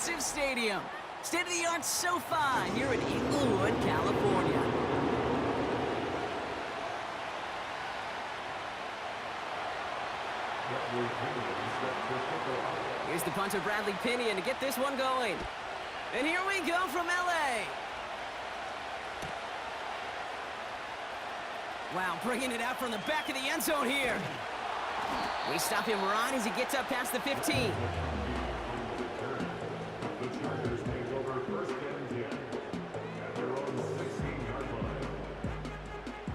massive stadium. State-of-the-art SoFi here in Inglewood, California. Here's the punter, Bradley Pinion, to get this one going. And here we go from L.A. Wow, bringing it out from the back of the end zone here. We stop him right as he gets up past the 15.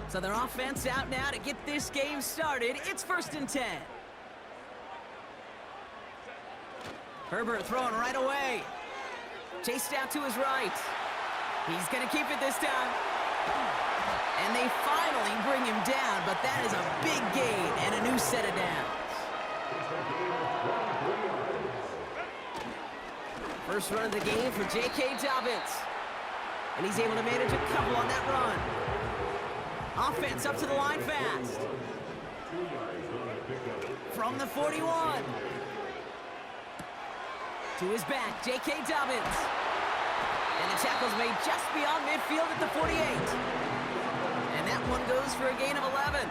So their offense out now to get this game started. It's 1st and 10. Herbert throwing right away. Chased out to his right. He's going to keep it this time. And they finally bring him down, but that is a big gain and a new set of downs. First run of the game for J.K. Dobbins. And he's able to manage a couple on that run. Offense up to the line fast. From the 41. To his back, J.K. Dobbins. And the tackle's made just beyond midfield at the 48. And that one goes for a gain of 11.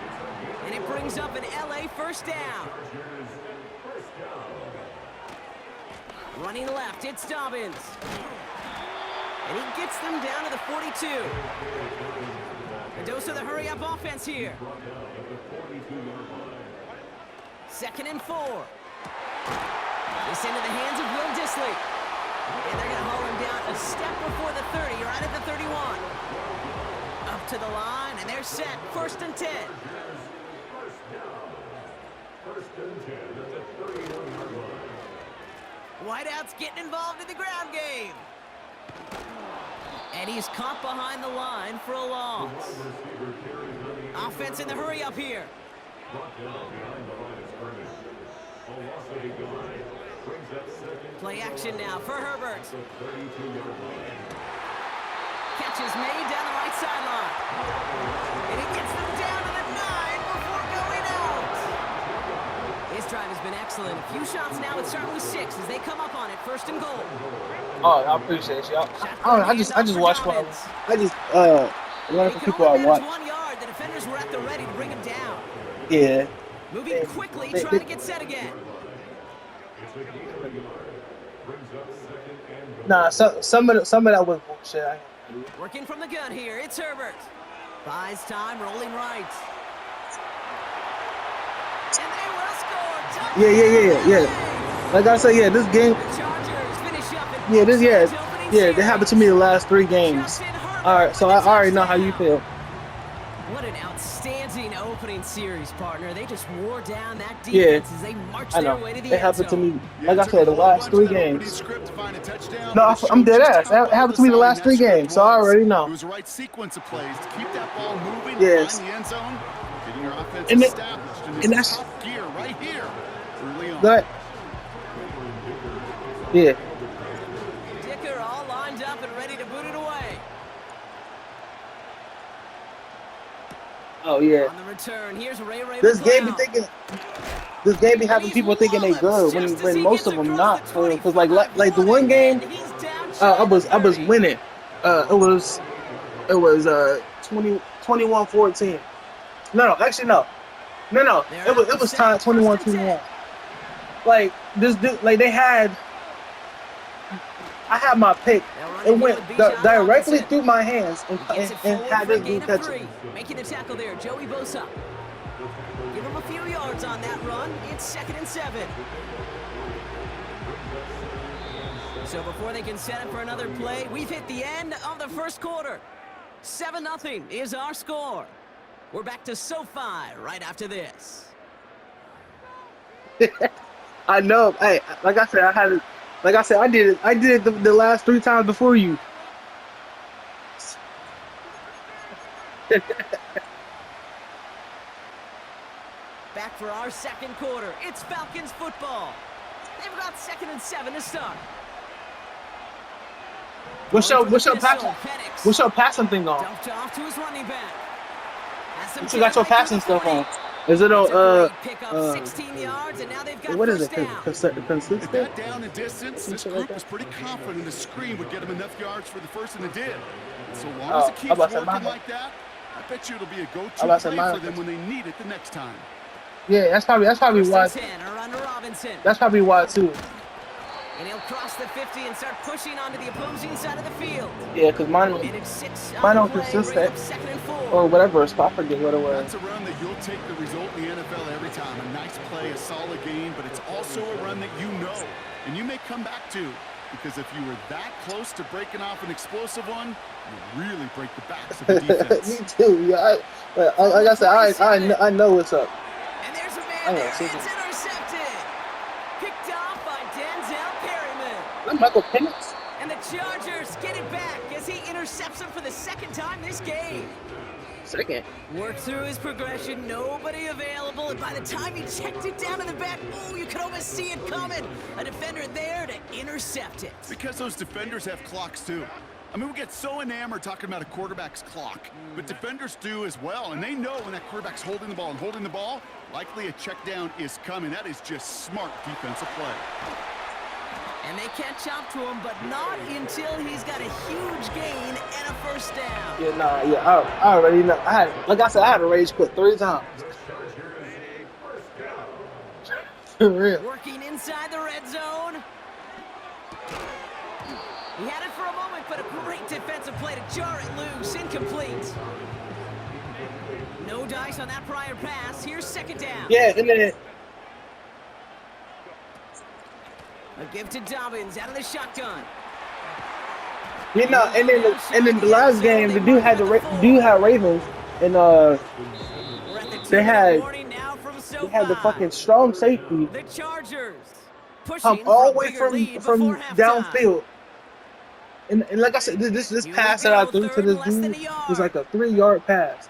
And it brings up an L.A. first down. Running left, it's Dobbins. And he gets them down to the 42. A dose of the hurry-up offense here. 2nd and 4. This into the hands of Will Dissly. And they're going to haul him down a step before the 30, right at the 31. Up to the line, and they're set. 1st and 10. Whiteout's getting involved in the ground game. And he's caught behind the line for a loss. Offense in the hurry up here. Play action now for Herbert. Catch is made down the right sideline. And he gets them down to the 9 before going out. His drive has been excellent. A few shots now. It's starting with 6 as they come up on it. 1st and goal. Oh, I appreciate you. I just watched one. One of the people I watch. 1 yard. The defenders were at the ready to bring him down. Yeah. Moving quickly, trying to get set again. Nah, some of that was bullshit. Working from the gun here, it's Herbert. Buys time, rolling right. And they will score. Yeah. Like I said, this game. The Chargers finish up They happened to me the last 3 games. All right, so I already know how you feel. What an outstanding opening series, partner. They just wore down that defense as they marched their way to the end zone. It happened to me, like I said, the last 3 games. No, I'm dead ass. It happened to me the last 3 games, so I already know. It was the right sequence of plays to keep that ball moving, yes. find the end zone, getting your offense established in this top gear right here early on. But, yeah. Dicker all lined up and ready to boot it away. Oh yeah. On the return, here's Ray this game be having people thinking they good when most of them not. Because like the one game, I was winning. It was 21-14. No. It was tied 21-21. Like this dude, like I had my pick. It went directly through my hands and had this dude catch it. Making the tackle there, Joey Bosa. Give him a few yards on that run. It's 2nd and 7. So before they can set up for another play, we've hit the end of the first quarter. 7-0 is our score. We're back to SoFi right after this. I know. Hey, like I said, I did it the last 3 times before you. Back for our second quarter. It's Falcons football. They've got 2nd and 7 to start. What's your passing thing on? Dumped off to his running back. You got your passing stuff on. Is it It's on a great pickup, 16 yards, and now they've got what is first it? down. With Consistent? that down and distance, this Something like group was that? pretty confident the screen would get them enough yards for the first, and it did. And so long as Oh, it I'm keeps about to say working mine. like that, I bet you it'll be a I'm go-to about to say play mine. for them when they need it the next time. Yeah, that's probably why. First and 10, or under Robinson. That's probably why too. And he'll cross the 50 and start pushing onto the opposing side of the field. Yeah, because mine Minute 6 mine on don't the play, bring consistent up 2nd and 4. or whatever. So I forget what it was. That's a run that you'll take the result in the NFL every time. A nice play, a solid game, but it's also a run that you know and you may come back to, because if you were that close to breaking off an explosive one, you really break the backs of the defense. Me too. Yeah, like I said, I know what's up. And there's a I man know. there. See, It's intercepted. Picked off by Denzel Perryman. that Michael Penix. And the Chargers get it back as he intercepts him for the second time this game. Second. Worked through his progression, nobody available, and by the time he checked it down to the back, oh, you could almost see it coming. A defender there to intercept it. Because those defenders have clocks too. I mean, we get so enamored talking about a quarterback's clock, but defenders do as well, and they know when that quarterback's holding the ball, likely a check down is coming. That is just smart defensive play. And they catch up to him, but not until he's got a huge gain and a first down. Yeah, I already know. I had a rage quit 3 times. For real. Working inside the red zone. He had it for a moment, but a great defensive play to jar it loose. Incomplete. No dice on that prior pass. Here's 2nd down. Yeah, and then A give to Dobbins out of the shotgun. you know, and then the last game, the dude had Ravens, and We're at the they had warning now from the fucking strong safety The Chargers pushing come for all a the way bigger lead from before halftime. downfield. And like I said, this Here pass we that I go, threw to third this and less than dude a yard. was like a 3-yard pass.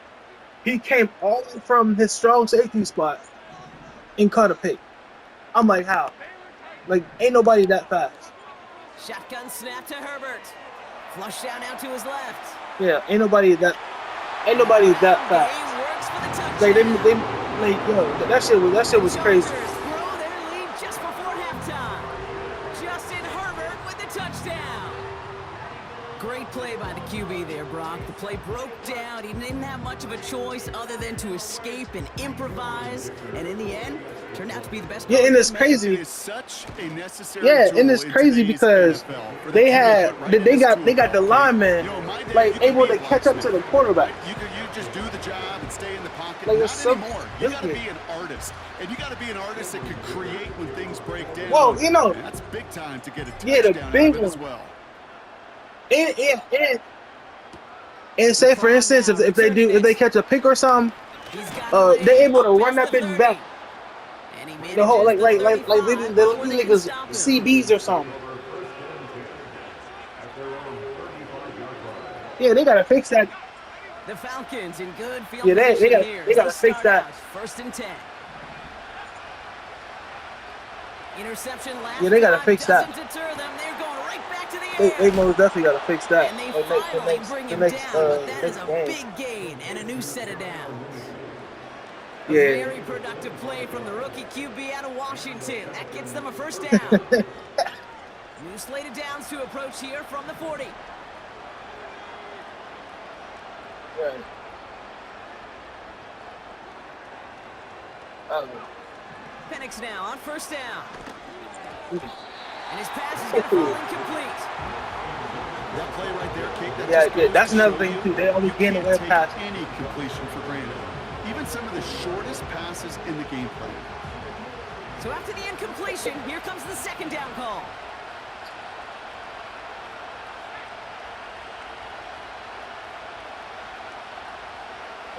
He came all the way from his strong safety spot and caught a pick. I'm like, how? Like, ain't nobody that fast. Shotgun snap to Herbert. Flush down out to his left. Yeah, ain't nobody that fast. He works for the touchdown. Like, that shit was crazy. Chargers grow their lead just before halftime. Justin Herbert with the touchdown. Great play by the QB there, Brock. The play broke down. He didn't have much of a choice other than to escape and improvise. And in the end, turned out to be the best. Yeah, and it's It crazy. is such a necessary Yeah, tool and it's in crazy today's because NFL for the they team to had put right in they this got the toolbox. linemen You know, in my day, like you could able be to a catch up to the blacksmith. quarterback. You just do the job and stay in the pocket. Like, Not it's so anymore. You got to different. be an artist, and you got to be an artist that can create when things break down. Well, you know, and that's big time to get a touchdown yeah, the big out of it as one. well. And say for instance, if they catch a pick or something, He's got it they're able to up run past that the bitch 30. back. And he The whole manages like the they 35 the before they can niggas stop him. CBs or something. Yeah, they gotta fix that. The Falcons in good field Yeah, they position gotta- here. they gotta as fix start that. out. 1st and 10. Interception last Yeah, they gotta drive fix that. doesn't deter them. They're going right back to the air. They most definitely gotta fix that. And they The finally next- bring the him next, down, but that is next a game. big gain and a new set of downs. A Yeah. very productive play from the rookie QB out of Washington. That gets them a first down. New slate of downs to approach here from the 40. Right. Penix now on 1st down. Mm. And his pass is going to fall incomplete. That play right there, Kate, that Yeah, just yeah, goes that's to another show thing, you too. They only you gain can't away take pass. any completion for granted. Even some of the shortest passes in the game plan. So after the incompletion, here comes the 2nd down call.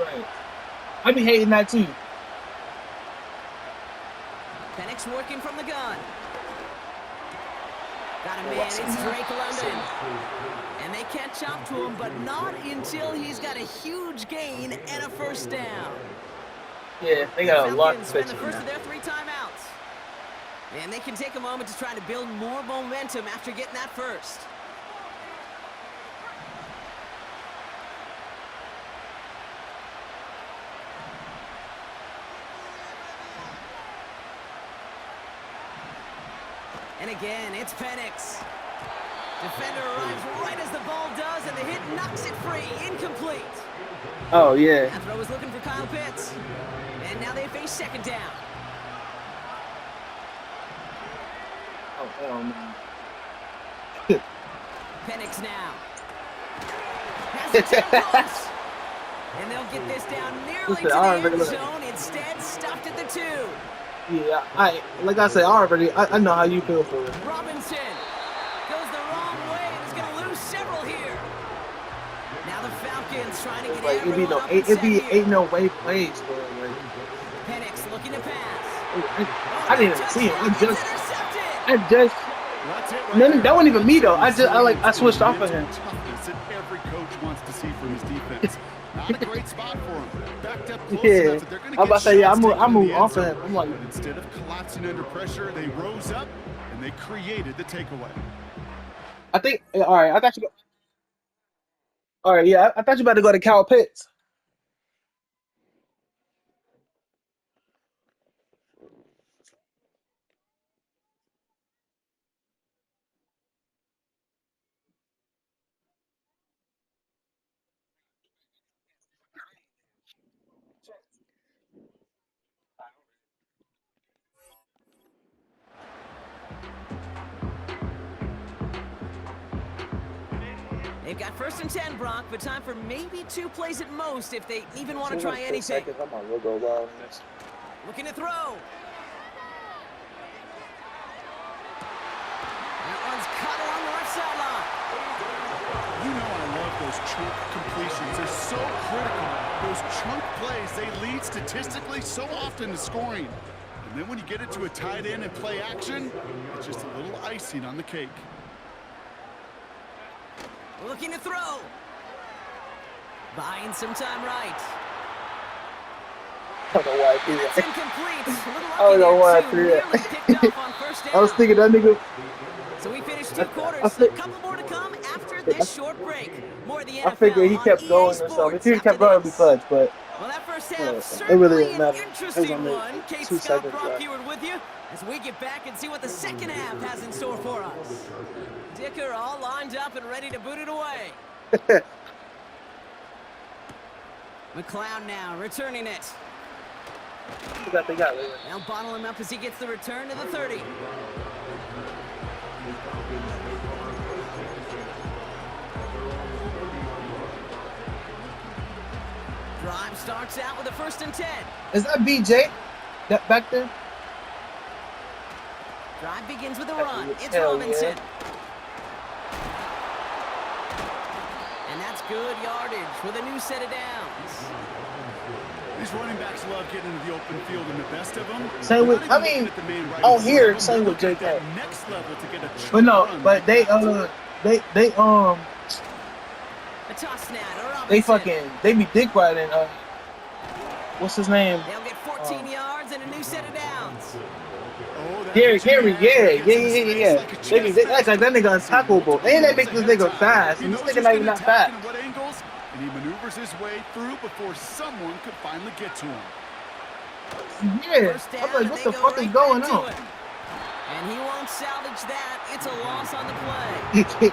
Right. I be hating that too. Penix working from the gun. Got a man, it's Drake London. And they catch up to him, but not until he's got a huge gain and a first down. Yeah, they got a lot to Falcons spend fix the on first of that. their 3 timeouts. And they can take a moment to try to build more momentum after getting that first. And again, it's Penix. Defender arrives right as the ball does, and the hit knocks it free. Incomplete. Oh, yeah. That throw was looking for Kyle Pitts. And now they face second down. Oh, hell no. Penix now. Has it down close. And they'll get this down nearly to the end zone. Instead, stopped at the 2. Yeah, like I said, I know how you feel for it. Robinson goes the wrong way and is going to lose several here. Now the Falcons trying to get Like, everyone up it'd be here. ain't no way plays, bro. Like, Penix looking to pass. I didn't even see it. Intercepted. No, that wasn't even me though. I switched off of him. Toughness that every coach wants to see from his defense. Not a great spot for him. Backed up close Yeah, enough that they're going to I'm about to say, yeah, I moved moved off of him. I'm like, but instead of collapsing under pressure, they rose up and they created the takeaway. I think, all right, I thought you. All right, yeah, I thought you about to go to Kyle Pitts. They've got 1st and 10, Brock, but time for maybe 2 plays at most if they even want to try anything. I might as well go wild on this. Looking to throw. That one's cut along the left sideline. You know I love those chunk completions. They're so critical. Those chunk plays, they lead statistically so often to scoring. And then when you get it to a tight end and play action, it's just a little icing on the cake. Looking to throw. Buying some time right. I don't know why I did That's that. incomplete. I don't know why I Little threw that. lucky there, too. Nearly picked off on first down. I was thinking that nigga. So we finished 2 quarters. I A think- couple more to come after this short break. More of the NFL I figured he on kept EA going or Sports something. If he after kept going, it'd be this. clutch, but Well, that first half it really certainly didn't matter. an It was interesting only one. Kate 2 Scott seconds Brock left. here with you as we get back and see what the second half has in store for us. Dicker all lined up and ready to boot it away. McLeod now returning it. They got it. They'll bottle him up as he gets the return to the 30. Drive starts out with a 1st and 10. Is that BJ? That back there? Drive begins with a run. It's Hell Robinson. yeah. And that's good yardage with a new set of downs. These running backs love getting into the open field, and the best of them. Same with, I mean, on here, same with JK. Next level to get a But no, run. but they A toss now to Robinson. they be dick riding. What's his name? They'll get 14 yards and a new set of downs. Oh, that's Derrick what you Henry, have. yeah. Gets in space like a chess They act like that nigga untackleable. And they make this nigga fast. He And this knows nigga who's not even gonna that attack fast. and what angles, and he maneuvers his way through before someone could finally get to him. Yeah. First down, I'm like, and what they the go fuck is right going back to on? it. And he won't salvage that. It's a loss on the play.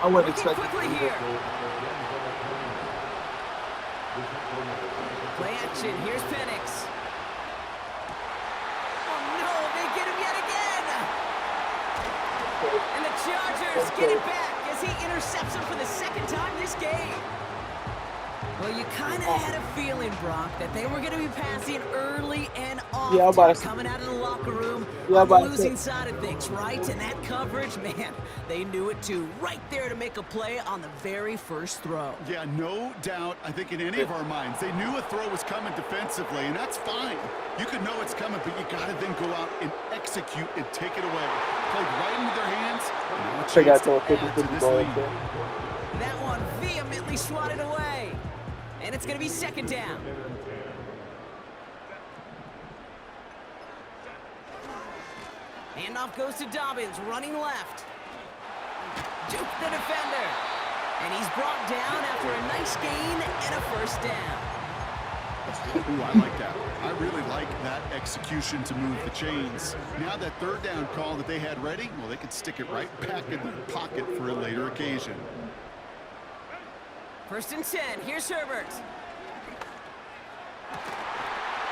I wouldn't Looking expect quickly it. here. Play action. Here's Penix. Oh no, they get him yet again. And the Chargers get it back as he intercepts him for the 2nd time this game. Well, you kind of had a feeling, Brock, that they were going to be passing early and often, Yeah, I'm about to- coming out of the locker room Yeah, on the I'm about to losing say- side of things, right? And that coverage, man, they knew it too. Right there to make a play on the very first throw. Yeah, no doubt. I think in any of our minds, they knew a throw was coming defensively, and that's fine. You could know it's coming, but you got to then go out and execute and take it away. Played right into their hands. and now a Check out chance to a to add to 50-50 this ball. lead. That one vehemently swatted away. And it's going to be 2nd down. Handoff goes to Dobbins, running left. Duke the defender. And he's brought down after a nice gain and a 1st down. Ooh, I like that. I really like that execution to move the chains. Now that third down call that they had ready, well, they could stick it right back in their pocket for a later occasion. 1st and 10. Here's Herbert.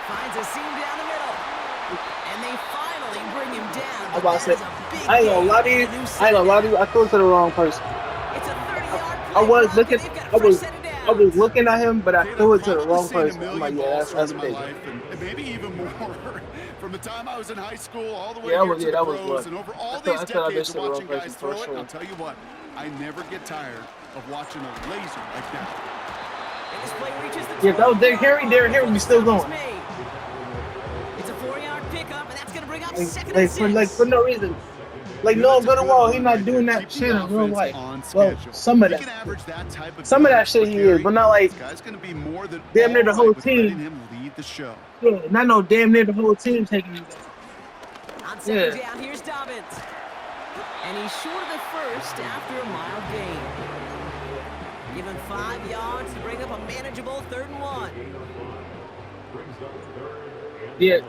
Finds a seam down the middle. And they finally bring him down. I'm about to say, I ain't gonna lie to you. I threw it to the wrong person. It's a 30-yard I was looking. I was looking at him, but I threw it to the wrong person. I'm like, yeah, that's big. And maybe even more. From the time I was in high school all the way Yeah, here to the that was pros, good. and over all I these thought I decades did of the watching wrong guys person throw for it, sure. I'll tell you what, I never get tired of watching a laser like that. And this play reaches the Yeah, that was Derrick Henry. Derrick Henry, we still going. It's a 4-yard pickup, and that's going to bring up 2nd and 6. For no reason. Like, no good and well, he's not doing that shit in real life. Well, some of that shit he is, but not like damn near the whole team. Yeah, not no damn near the whole team taking him down. On 2nd down, here's Dobbins. And he's short of the first after a mild gain. Given 5 yards to bring up a manageable 3rd and 1. Yeah.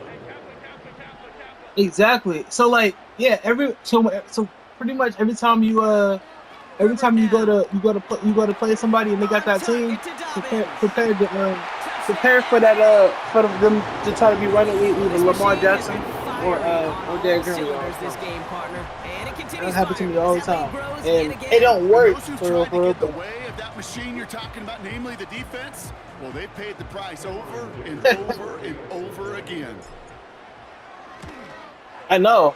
Exactly. So like, yeah, so pretty much every time you go to play somebody and they got that team, prepare for that for them to try to be running either Lamar Jackson or Derrick Henry. That happens to me all the time, and it don't work for real. The way of that machine you're talking about, namely the defense, well, they paid the price over and over and over again. I know.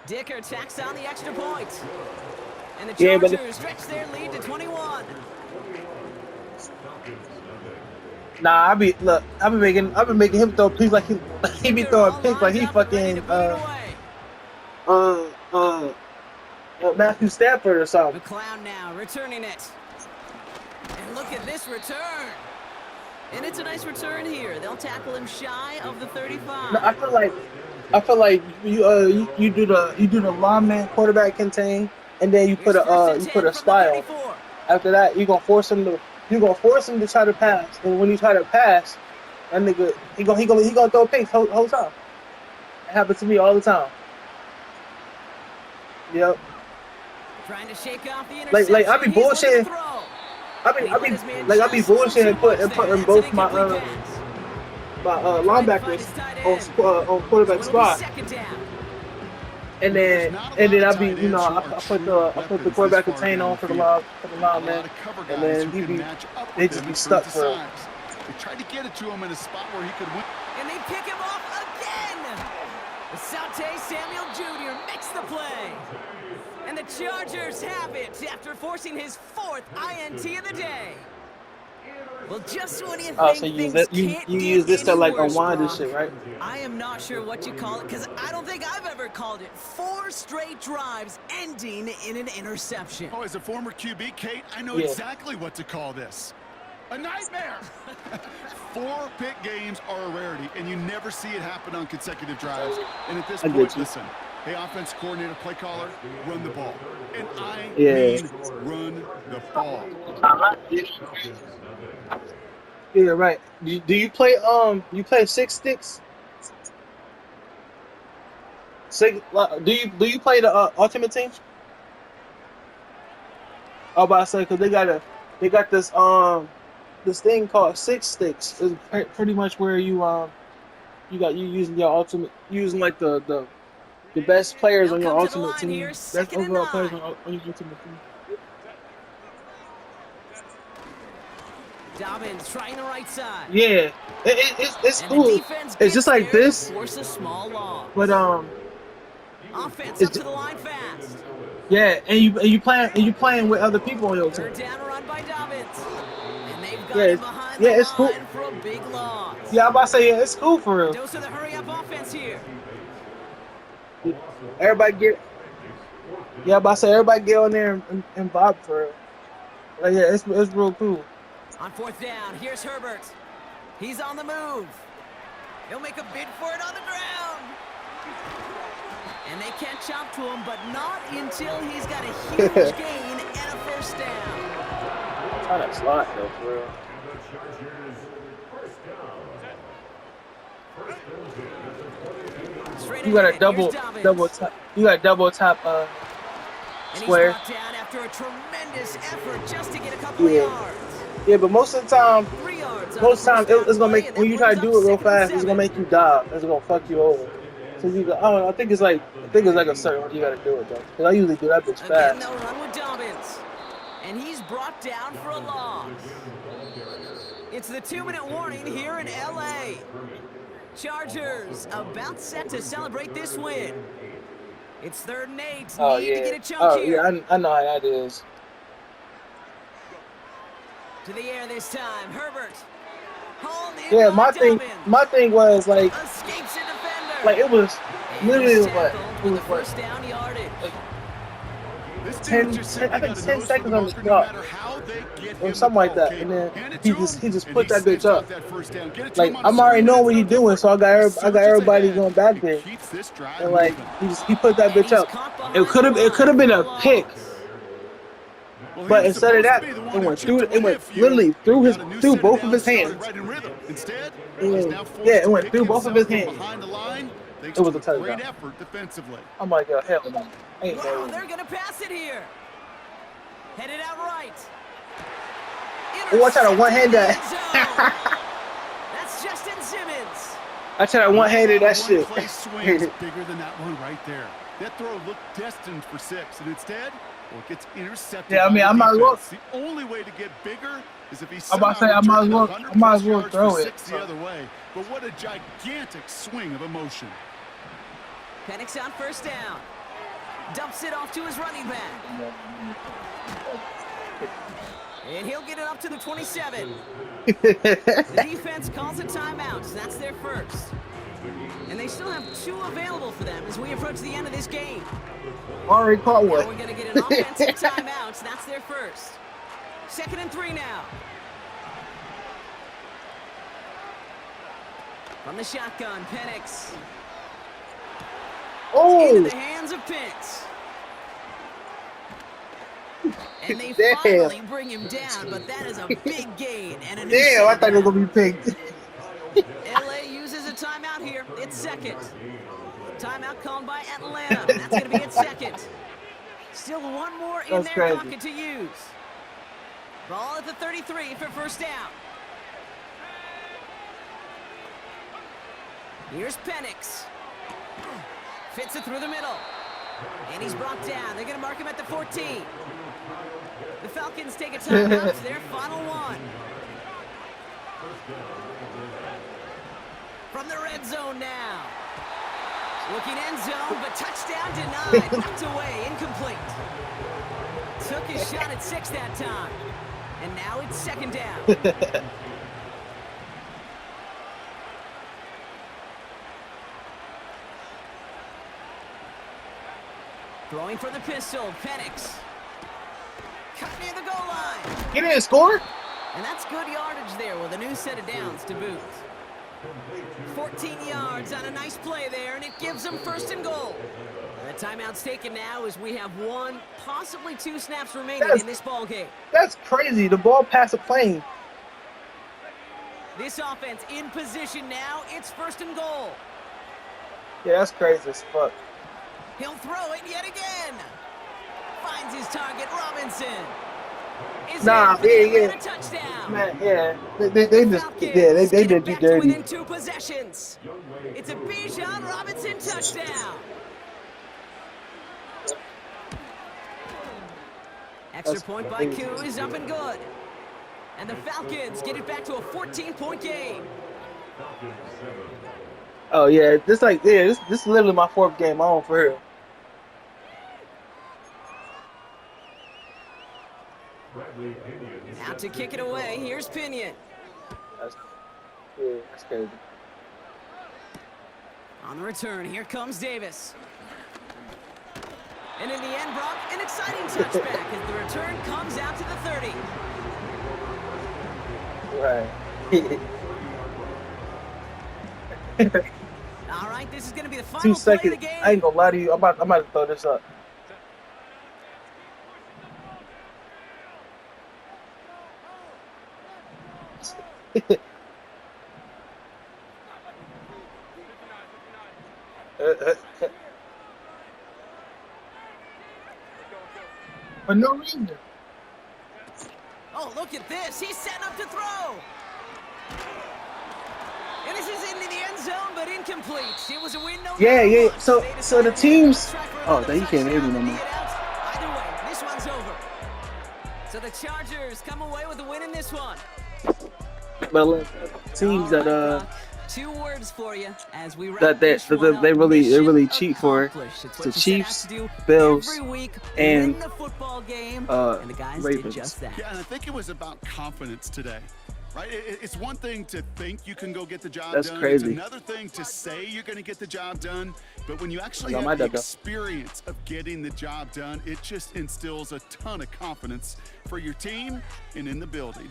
Dicker tacks on the extra point. And the Chargers stretch their lead to 21. Nah, I've been making him throw picks like he be throwing picks like he fucking Matthew Stafford or something. The clown now returning it. And look at this return. And it's a nice return here. They'll tackle him shy of the 35. No, I feel like you do the lineman quarterback contain, and then you put a spy on. After that, you're gonna force him to try to pass, and when you try to pass, that nigga he gonna throw a pick whole time. It happens to me all the time. Yep. Trying to shake off the interception. Like I be bullshitting. I be bullshitting putting both my linebackers on quarterback spot, and then I be I put the quarterback contain on for the lineman, and then they just be stuck for him. They tried to get it to him in a spot where he could win. And they pick him off again. Asante Samuel Jr. makes the play. And the Chargers have it after forcing his 4th INT of the day. Well, just when you think so you use this to like unwind this shit, right? I am not sure what you call it because I don't think I've ever called it 4 straight drives ending in an interception. Oh, as a former QB, Kate, I know exactly what to call this. A nightmare! 4 pick games are a rarity, and you never see it happen on consecutive drives. And at this point, listen, hey, offense coordinator, play caller, run the ball. And I mean run the ball. Yeah, right. Do you play you play 6 sticks? Do you play the Ultimate Team? I was about to say because they got this thing called 6 sticks. It's pretty much where you using your ultimate, using like the best players on your ultimate team. Best overall players on your ultimate team. Dobbins trying the right side. Yeah, it's cool. It's just like this, but offense up to the line fast. Yeah, and you playing with other people on your team. Third down run by Dobbins. And they've got him behind the it's cool. line for a big loss. Yeah, I'm about to say it's cool for real. Dose of the hurry up offense here. Everybody get on there and vibe for real. Like, yeah, it's real cool. On 4th down, here's Herbert. He's on the move. He'll make a bid for it on the ground. And they catch up to him, but not until he's got a huge gain and a 1st down. Try that slot though, for real. Straight You got a ahead, here's double Dobbins. tap. You got double tap And he's square. brought down after a tremendous effort just to get a couple of Yeah. yards. Yeah, but most of the time, 3 yards on the it's first down gonna play, make and when that you try brings to up do it real 2nd and fast, it's gonna 7. make you die. It's gonna fuck you over. So you go, I don't know. I think it's like a certain way you gotta do it though. Cause I usually do that bitch Again, fast. they'll run with Dobbins. And he's brought down for a loss. It's the 2-minute warning here in L.A. Chargers about set to celebrate this win. It's 3rd and 8. Oh Need to yeah. get a chunk Oh here. yeah. I know how that is. To the air this time. Herbert. Hauled in Yeah, by my thing was like Escapes a defender. it was And literally he's what tackled it with was the what first down yardage. like This dude 10, just 10 I simply think got a 10 nose for seconds the on the marker no clock matter how they get or him something the like ball. that, Okay, and then hand it he to him, just and put he that bitch sniffs out up. that first down. Get it to Like him on a I'm already slant, knowing it's what no he's doing, different. so I got He everybody surges going ahead back and there, keeps this drive and like moving. he put that And bitch he's up. caught It behind could the have line been for a a pick, loss. Well, he but was instead of supposed to that, be the it one who went chipped through. It away went upfield. literally Got a new through set of both of downs, his started hands. right in rhythm. Instead, he's Yeah, now yeah, forced it to went pick through both of himself his from hands. behind the line thanks It was to a a great touchdown. effort defensively. I'm like, hell no, ain't no Wow, way. they're going to pass it here. Headed out right. Oh, I tried to one Intercepted in hand the that. end zone. That's Justin Simmons. I tried to one handed that shit. One-play swings bigger than that one right there. That throw looked destined for 6, and instead, well, it gets intercepted Yeah, I by mean, the I might as well. defense. The only way to get bigger is if he I'm about to somehow say I might returns as it well. 100 I might plus as well yards throw for it. 6 the other way. But what a gigantic swing of emotion. Penix on first down. Dumps it off to his running back. And he'll get it up to the 27. The defense calls a timeout. So that's their first. And they still have 2 available for them as we approach the end of this game. Already caught Now one. we're going to get an offensive timeout. So that's their first. 2nd and 3 now. From the shotgun, Penix. Oh, Into the hands of Pitts. And they Damn. finally bring him down, but that is a big gain and a new damn! I set thought it was down. gonna be picked. LA uses a timeout here. It's second. Timeout called by Atlanta. That's going to be its second. Still one more in That's their crazy. pocket to use. Ball at the 33 for first down. Here's Penix. Fits it through the middle. And he's brought down. They're going to mark him at the 14. The Falcons take a timeout. It's their final one. From the red zone now. Looking end zone, but touchdown denied. Knocked away, incomplete. Took his shot at 6 that time. And now it's 2nd down. Throwing for the pistol, Penix. Cut near the goal line. He didn't score. And that's good yardage there with a new set of downs to boot. 14 yards on a nice play there, and it gives them 1st and goal. The timeout's taken now as we have 1, possibly 2 snaps remaining in this ball game. That's crazy. The ball passed a plane. This offense in position now. It's 1st and goal. Yeah, that's crazy as fuck. He'll throw it yet again. Finds his target, Robinson. Is Nah, in for the yeah. Atlanta touchdown. Man, yeah, they just, Falcons yeah, they get did it you back to dirty. within 2 possessions. It's a Bijan Robinson touchdown. Extra That's point by crazy. Koo is up and good. And the Falcons get it back to a 14-point game. Oh yeah, this is literally my 4th game on for real. Out to kick it away. Here's Pinion. That's crazy. On the return, here comes Davis. And in the end, Brock, an exciting touchback as the return comes out to the 30. Right. All right, this is going to be the 2 final play of seconds. the game. I ain't gonna lie to you. I'm about to throw this up. for no reason. Oh, look at this. He's setting up to throw. And this is into the end zone, but incomplete. It was a win. No Yeah, matter yeah. what. So the teams. Oh, you can't hear me no more. Either way, this one's over. So the Chargers come away with a win in this one. But look, teams that 2 words for you as we wrap that this one up. they really Mission cheat for accomplished. It's what the you set out Chiefs, to do Bills, every week, and win the football game, and the guys Ravens. did just that. Yeah, and I think it was about confidence today. Right? It's one thing to think you can go get the job That's done. crazy. It's another thing to say you're going to get the job done. But when you actually I got have my the dub, though. experience of getting the job done, it just instills a ton of confidence for your team and in the building.